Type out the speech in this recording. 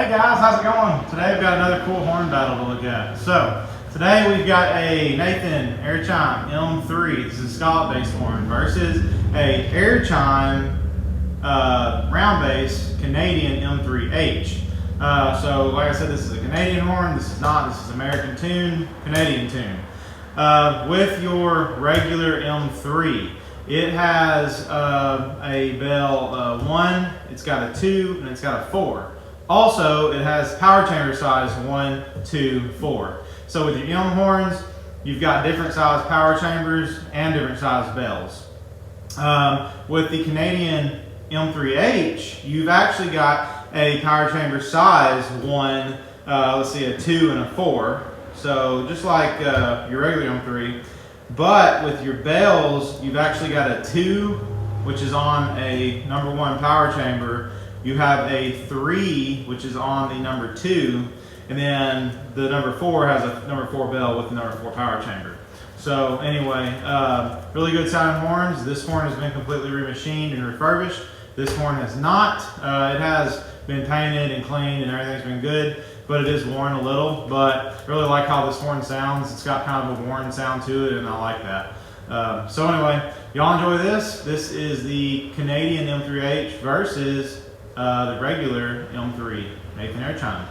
Hey guys, how's it going? Today we've got another cool horn battle to look at. So, today we've got a Nathan Airchime M3, this is a scallop-based horn, versus a Airchime round bass Canadian M3H. So, like I said, this is a Canadian horn, this is not, this is American tune, Canadian tune. With your regular M3, it has a bell 1, it's got a 2, and it's got a 4. Also, it has power chamber size 1, 2, 4. So with your M horns, you've got different size power chambers and different size bells. With the Canadian M3H, you've actually got a power chamber size 1, let's see, a 2 and a 4. So just like your regular M3, but with your bells, you've actually got a 2, which is on a number 1 power chamber. You have a 3, which is on the number 2, and then the number 4 has a number 4 bell with the number 4 power chamber. So anyway, really good sounding horns. This horn has been completely remachined and refurbished. This horn has not. It has been painted and cleaned and everything's been good, but it is worn a little. But really like how this horn sounds. It's got kind of a worn sound to it, and I like that. So anyway, y'all enjoy this. This is the Canadian M3H versus the regular M3 Nathan Airchime.